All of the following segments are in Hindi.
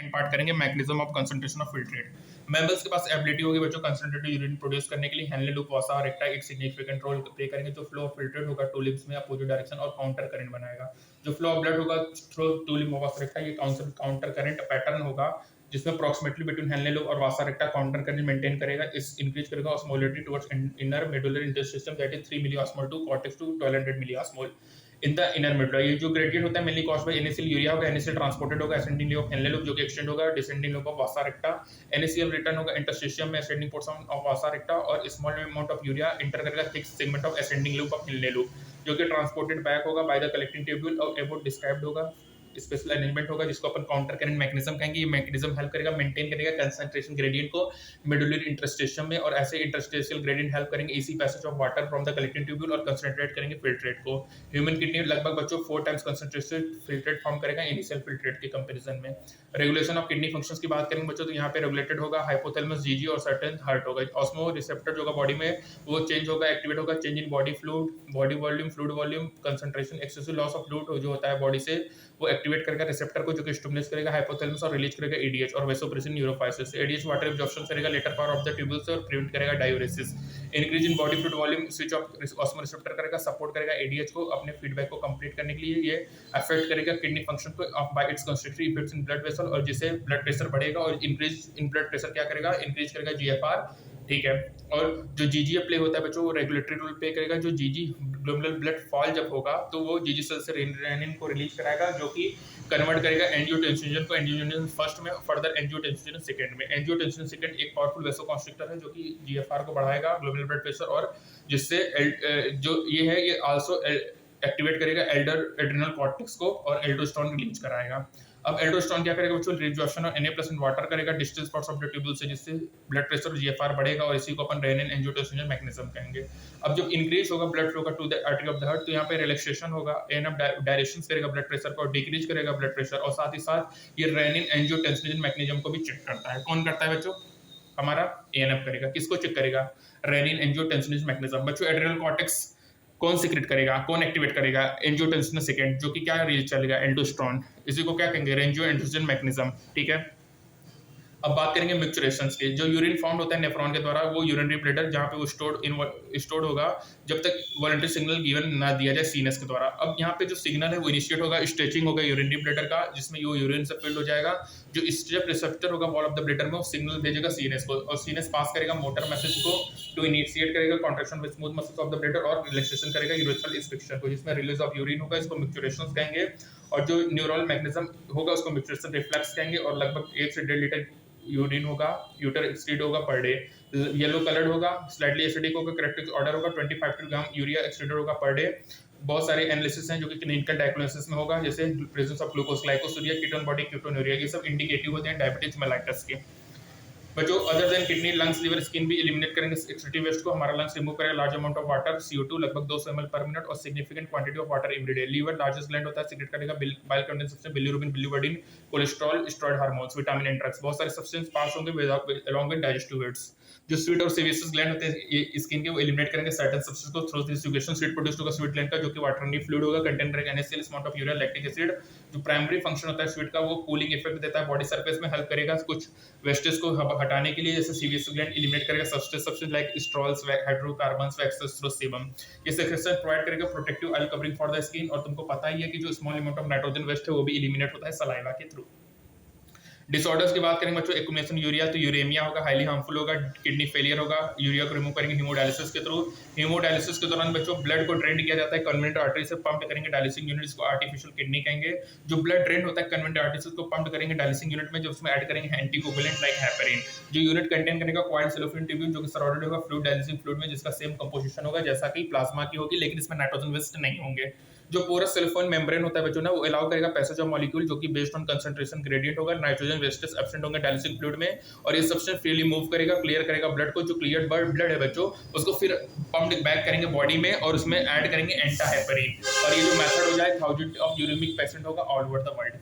सेकंड पार्ट करेंगे mechanism of concentration of filtrate. Mammals के पास एबिलिटी होगी बच्चों कंसंट्रेटेड यूरिन प्रोड्यूस करने के लिए। हेनले लूप वसा और रेक्टा एक सिग्निफिकेंट रोल प्ले करेंगे जो फ्लो ऑफ फिल्ट्रेट होगा टू लिम्स में अपोजिट डायरेक्शन और काउंटर करंट बनाएगा। जो फ्लो ऑफ ब्लड होगा थ्रू टू लिम्ब वसा रेक्टा ये काउंटर करंट पैटर्न होगा जिसमें अप्रोक्सीमेटली बिटवीन हेनले लूप और vasa recta counter current maintain करेगा। इस इंक्रीज करेगा osmolality towards inner medullary interstitium that is 3 milliosmole to cortex to 1200 milliosmole in the inner medulla. ये जो ग्रेडियंट होता है mainly caused by NaCl urea होगा। एनएसीएल ट्रांसपोर्टेड होगा असेंडिंग लूप हेनले लूप जो कि एक्सटेंड होगा descending loop of vasa recta. NaCl return होगा इंटरस्टिशियम में ascending portion of vasa recta और small amount of urea inter करेगा thick segment of ascending loop of Henle loop जो कि ट्रांसपोर्टेड बैक होगा बाय द कलेक्टिंग ट्यूब्यूल और अबाउट डिस्क्राइब्ड होगा। स्पेशल अरेंजमेंट होगा जिसको अपन काउंटर करंट मैकेनिज्म कहेंगे। ये मैकेनिज्म हेल्प करेगा मेंटेन करेगा कंसंट्रेशन ग्रेडियंट को मेडुलरी इंटरस्टिशियम में और ऐसे इंटरस्टिशियल ग्रेडियंट हेल्प करेंगे इसी passage of water from the collecting tubule और कंसंट्रेट करेंगे फिल्ट्रेट को। ह्यूमन किडनी लगभग बच्चों 4 टाइम्स कंसंट्रेटेड फिल्ट्रेट फॉर्म करेगा इनिशियल फिल्ट्रेट के कंपैरिजन में। रेगुलेशन ऑफ किडनी फंक्शंस की बात करेंगे बच्चों तो यहाँ पे रेगुलेटेड होगा हाइपोथैलेमस जीजी और सर्टेन हार्ट होगा। ऑस्मो रिसेप्टर जो होगा बॉडी में वो चेंज होगा एक्टिवेट होगा change in body fluid body volume fluid volume concentration excessive loss of fluid जो होता है बॉडी से वो एक्टिवेट करेगा रिसेप्टर को जो कि स्टिमुलेट करेगा हाइपोथैलेमस और रिलीज करेगा एडीएच और vasopressin neurophysin. ADH water absorption करेगा later part of the tubules और प्रिवेंट करेगा diuresis. Increase in body fluid volume switch off osmoreceptor करेगा सपोर्ट करेगा एडीएच को अपने फीडबैक को कंप्लीट करने के लिए। ये अफेक्ट करेगा किडनी फंक्शन को bye it's constructive effects in blood vessel और जिससे ब्लड प्रेशर बढ़ेगा और इंक्रीज इन ब्लड प्रेशर क्या करेगा इंक्रीज करेगा जीएफआर। ठीक है। और जो जीजीएफ प्ले होता है बच्चों वो रेगुलेटरी रोल प्ले करेगा। जो जीजी ग्लोमेरुलर ब्लड फॉल जब होगा तो वो जीजी सेल से रेनिन को रिलीज कराएगा जो कि कन्वर्ट करेगा एंजियोटेंसिन को एंजियोटेंसिन फर्स्ट में फर्दर एंजियोटेंसिन सेकंड में। एंजियोटेंसिन सेकंड एक पावरफुल वेसोकंस्ट्रिक्टर है जो कि जीएफआर को बढ़ाएगा ग्लोमेरुलर ब्लड प्रेशर और जिससे जो ये है ये आल्सो एक्टिवेट करेगा एड्रेनल कॉर्टेक्स को और एल्डोस्टेरोन रिलीज कराएगा। अब एल्डोस्टेरोन क्या करेगा बच्चों रिजॉर्प्शन और Na+ वाटर करेगा distal spots of the tubule से जिससे ब्लड प्रेशर जीएफआर बढ़ेगा और इसी को अपन रेनिन एंजियोटेंसिन मैकेनिज्म कहेंगे। अब जब इंक्रीज होगा ब्लड फ्लो का to the artery of the heart तो यहाँ पे रिलैक्सेशन होगा एनफ डायरेक्शंस करेगा ब्लड प्रेशर को और डिक्रीज करेगा ब्लड प्रेशर और साथ ही साथ ये रेनिन एंजियोटेंसिन मैकेनिज्म को भी चेक करता है। कौन करता है बच्चों हमारा एएनएफ करेगा। किसको चेक करेगा रेनिन एंजियोटेंसिन मैकेनिज्म। बच्चों एड्रेनल कॉर्टेक्स कौन सीक्रेट करेगा कौन एक्टिवेट करेगा एंजियोटेंसिन सेकंड जो कि क्या रिलीज चलेगा एल्डोस्टेरोन इसी को क्या कहेंगे रेंजियो एंड्रोजन मैकेनिज्म। ठीक है। अब बात करेंगे मिक्सचरेशंस के। जो यूरिन फाउंड होता है नेफ्रॉन के द्वारा वो यूरिनरी ब्लैडर जहाँ पे वो स्टोर्ड होगा जब तक वॉलंटरी सिग्नल गिवन ना दिया जाए सीएनएस के द्वारा। अब यहाँ पे जो सिग्नल है वो इनिशिएट होगा स्ट्रेचिंग होगा यूरिनरी ब्लैडर का जिसमें वो यूरिन से फिल्ड हो जाएगा। जो स्टेप रिसेप्टर होगा वॉल ऑफ द ब्लैडर में वो सिग्नल भेजेगा सीएनएस को और सीएनएस पास करेगा मोटर मैसेज को टू इनिशिएट करेगा contraction with smooth muscles of the bladder और रिलैक्सेशन करेगा यूरेथ्रल इंस्पेक्शन को जिसमें रिलीज ऑफ यूरिन होगा इसको मिक्सचरेशंस कहेंगे। और जो न्यूरल मैकेनिज्म होगा उसको मिक्सचरेशन रिफ्लेक्स कहेंगे और लगभग 1 से 1.5 लीटर यूरिन होगा यूटर एक्सक्रीट होगा पर डे। येलो कलर्ड होगा स्लाइटली एसिडिक होगा करेक्टिव ऑर्डर होगा 25 ग्राम यूरिया एक्सक्रीटेड होगा पर डे। बहुत सारे एनालिसिस हैं जो कि क्लिनिकल डायग्नोसिस में होगा जैसे presence of glucose glycosuria ketone body ketonuria ये सब इंडिकेटिव होते हैं डायबिटीज मेलाइटस के। बच्चों other than kidney lungs liver skin भी एलिमिनेट करेंगे एक्सक्रीटिव वेस्ट को। हमारा लंग्स रिमूव करेगा large amount of water CO2 लगभग 200 ml पर मिनट और significant quantity of water every day. Liver largest gland होता है सीक्रेट करेगा bile content substance bilirubin biliverdin cholesterol steroid hormones vitamin and drugs. बहुत सारे सब्सटेंस पास होंगे अलोंग विद डाइजेस्टिव वेट्स। जो स्वीट और सेवियस ग्लैंड होते हैं ये स्किन के वो एलिमिनेट करेंगे सर्टेन सब्सटेंस को थ्रू दिस स्वीट प्रोड्यूस होगा स्वीट ग्लैंड का जो कि वाटर नी फ्लूइड होगा कंटेन करेगा NaCl amount of urea lactic acid. जो प्राइमरी फंक्शन होता है स्वीट का वो कूलिंग इफेक्ट देता है बॉडी सरफेस में हेल्प करेगा कुछ वेस्टेज को हटाने के लिए जैसे सीवीएस ग्लैंड एलिमिनेट करेगा substance like sterols hydrocarbons waxes through sebum. ये सेक्रेशन प्रोवाइड करेगा protective oil covering for the skin और तुमको पता ही है कि जो small amount of nitrogen waste है वो भी एलिमिनेट होता है सलाइवा के थ्रू। डिसऑर्डर्स की बात करेंगे बच्चों एक्युमुलेशन यूरिया तो यूरेमिया होगा हाईली हार्मफुल होगा किडनी फेलियर होगा यूरिया को रिमूव करेंगे हीमोडायलिसिस के थ्रू। हीमोडायलिसिस के दौरान बच्चों ब्लड को ड्रेन किया जाता है कन्वेंट आर्टरी से पंप करेंगे डायलिसिंग यूनिट जिसको आर्टिफिशियल किडनी कहेंगे। जो ब्लड ड्रेन होता है कन्वेंट आर्टरी को पंप करेंगे डायलिसिंग यूनिट में जो उसमें ऐड करेंगे एंटीकोगुलेंट लाइक हेपेरिन। जो यूनिट कंटेन करेगा कॉइल्ड सेलोफेन ट्यूब्यूल जो कि सराउंडेड होगा फ्लूइड डायलिसिंग फ्लूइड में जिसका सेम कंपोजिशन होगा जैसा कि प्लाज्मा की होगी लेकिन इसमें नाइट्रोजन वेस्ट नहीं होंगे। जो पोरस सेलोफेन मेम्ब्रेन होता है बच्चों ना वो अलाउ करेगा पैसेज ऑफ मॉलिक्यूल जो कि बेस्ड ऑन कंसंट्रेशन ग्रेडियंट होगा नाइट्रोजन वेस्टेज एब्सेंट होंगे डायलिसिंग फ्लूइड में और ये सब्सटेंस फ्रीली मूव करेगा क्लियर करेगा ब्लड को। जो क्लियर ब्लड है बच्चों उसको फिर पंप बैक करेंगे बॉडी में और उसमें ऐड करेंगे एंटाहेपेरिन और ये जो मेथड हो जाए 1000 ऑफ यूरेमिक पेशेंट होगा all over the world.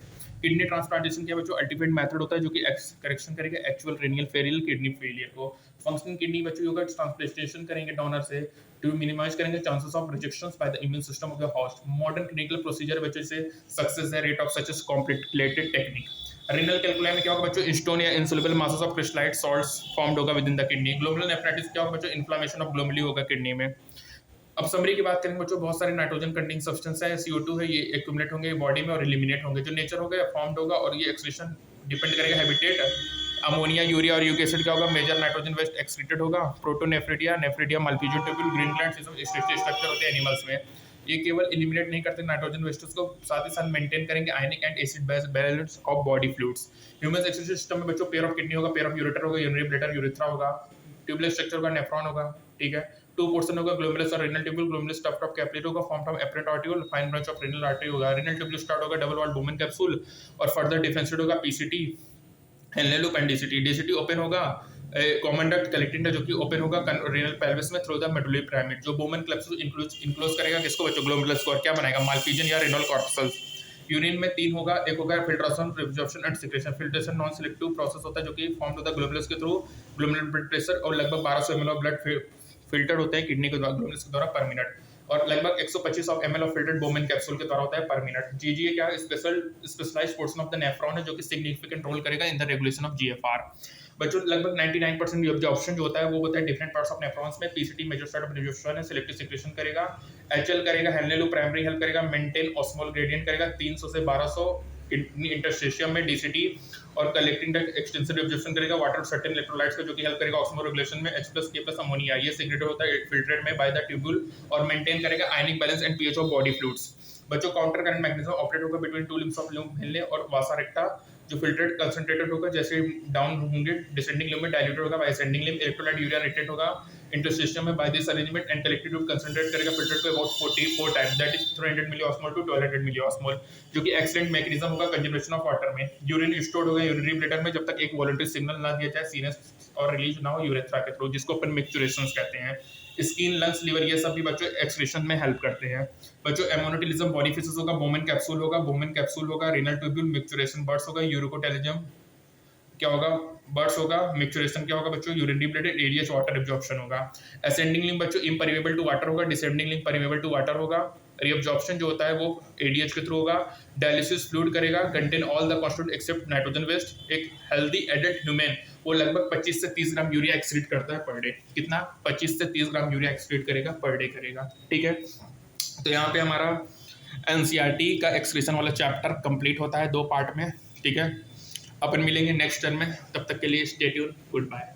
Kidney transplantation क्या बच्चों अल्टीमेट मेथड होता है जो कि करेक्शन करेगा actual renal failure kidney failure को। फंक्शनिंग किडनी बच्चों योगा ट्रांसप्लांटेशन करेंगे डोनर से टू मिनिमाइज करेंगे chances of rejections by the immune system of the host. Modern clinical procedure बच्चों से सक्सेस है rate of such as complicated technique. Renal calculi में क्या होगा बच्चों, स्टोन या insoluble masses of crystallite salts formed होगा within the kidney. Glomerular nephritis क्या होगा बच्चों, इन्फ्लेमेशन ऑफ ग्लोमेरुली होगा किडनी में। अब समरी की बात करें बच्चों, बहुत सारे नाइट्रोजन कंटेनिंग सब्सटेंस है, CO2 है, ये एक्यूमुलेट होंगे बॉडी में और एलिमिनेट होंगे। जो नेचर होगा फॉर्म्ड होगा और ये एक्सक्रीशन डिपेंड करेगा हैबिटेट। अमोनिया, यूरिया और यूरिक एसिड क्या होगा, मेजर नाइट्रोजन वेस्ट एक्सक्रीटेड होगा। Protonephridia, nephridia, Malpighian tubule, green glands, ये सब स्ट्रक्चर होते हैं एनिमल्स में। ये केवल एलिमिनेट नहीं करते नाइट्रोजन वेस्टेज को, साथ ही साथ मेंटेन करेंगे ionic and acid balance of body fluids. Human excretion system में बच्चों पेयर ऑफ किडनी होगा, पेयर ऑफ यूरेटर होगा, यूरिनरी ब्लैडर, यूरेथ्रा होगा, ट्यूबुलर स्ट्रक्चर होगा, नेफ्रॉन होगा, ठीक है। टू पोर्शन होगा, ग्लोमेरुलस और renal tubule. Glomerulus tuft of capillary होगा, form from afferent arteriole, fine branch of renal artery होगा। रेनल ट्यूब्यूल स्टार्ट होगा डबल वॉल बोमेन कैप्सूल और फर्दर डिफरेंशिएट होगा PCT, Henle loop and DCT। DCT open होगा कॉमन डक्ट कलेक्टिंग डक्ट जो कि ओपन होगा रेनल पेल्विस में थ्रू द मेडुलरी पिरामिड। जो बोमेन कैप्सूल इनक्लोज करेगा किसको बच्चों, ग्लोमेरुलस को, और क्या बनाएगा, माल्पीजियन या रेनल कॉर्पसल्स। यूरिन में 3 होगा, एक होगा filtration, absorption and secretion. Filtration non selective process होता है जो कि फॉर्म होता है ग्लोमेरुलस के थ्रू। ग्लोमेरुलर ब्लड प्रेशर और लगभग 1200 ml ऑफ ब्लड फिल्टर होते हैं किडनी के द्वारा, ग्लोमेरुलस के द्वारा पर मिनट, और लगभग 125 ml of filtered Bowman capsule के द्वारा होता है पर मिनट। GGA क्या है, specialised portion of the nephron है जो कि सिग्निफिकेंट रोल करेगा in the regulation of GFR। बच्चों लगभग 99% ऑब्जॉर्प्शन जो होता है वो होता है डिफरेंट पार्ट्स ऑफ नेफ्रॉन्स में। PCT major site of resolution है, सिलेक्टिव सिक्रेशन करेगा, HL करेगा, हेनले लूप प्राइमरी हेल्प करेगा, मेंटेन ऑस्मोल ग्रेडियंट करेगा 300 से 1200 किडनी इंटरस्टिशियम में DCT, और कलेक्टिंग डक्ट एक्सटेंसिव एब्जॉर्प्शन करेगा वाटर सर्टेन इलेक्ट्रोलाइट्स का जो कि हेल्प करेगा ऑस्मो रेगुलेशन में। H+K+ अमोनिया ये सीक्रेट होता है फिल्ट्रेट में बाय द ट्यूब्यूल और मेंटेन करेगा ionic balance and pH of body fluids. बच्चों काउंटर करंट मैकेनिज्म ऑपरेट होगा between two limbs of loop Henle और वासा रेक्टा। जो फिल्ट्रेट कंसंट्रेटेड होगा, जैसे डाउन होंगे डिसेंडिंग लिम्ब में डाइल्यूटेड होगा, by ascending limb electrolyte urea retained होगा इंटरस्टिशियम में by this arrangement and collected to concentrate करेगा फिल्ट्रेट को about 44 times, that is 300 milliosmole to 1200 milliosmole, जो कि एक्सीलेंट मैकेनिज्म होगा कंजर्वेशन ऑफ वाटर में। यूरिन स्टोर्ड होगा यूरिनरी ब्लैडर में जब तक एक वॉलंटरी सिग्नल ना दिया जाए सीनस और रिलीज ना हो यूरेथ्रा के थ्रू, जिसको अपन मिक्सचुरेशंस कहते हैं। स्किन, लंग्स, लिवर ये सब भी बच्चों एक्सक्रीशन में हेल्प करते हैं। बच्चों एमोनोटिलिज्म बॉडी फिशेस होगा, बोमेन कैप्सूल होगा, रेनल ट्यूब्यूल, मिक्सचुरेशन बर्ड्स होगा, यूरोकोटेलिज्म क्या होगा, बर्ड्स होगा, मिक्सचुरेशन क्या होगा बच्चों, urinary blood, ADH water absorption होगा। असेंडिंग लिम्ब बच्चों इम्परमेबल टू वाटर होगा, descending limb permeable to water होगा। रीअब्जॉर्प्शन जो होता है वो ADH के थ्रू होगा। डायलिसिस फ्लूइड करेगा, contain all the constituent except nitrogen waste. एक हेल्दी एडल्ट ह्यूमन वो लगभग 25 से 30 ग्राम यूरिया एक्सक्रीट करता है पर डे। कितना, 25 से 30 ग्राम यूरिया एक्सक्रीट करेगा पर डे करेगा, ठीक है। तो यहाँ पे हमारा NCERT का एक्सक्रीशन वाला चैप्टर कंप्लीट होता है 2 पार्ट में, ठीक है। अपन मिलेंगे नेक्स्ट टर्म में, तब तक के लिए स्टे ट्यून, गुड बाय।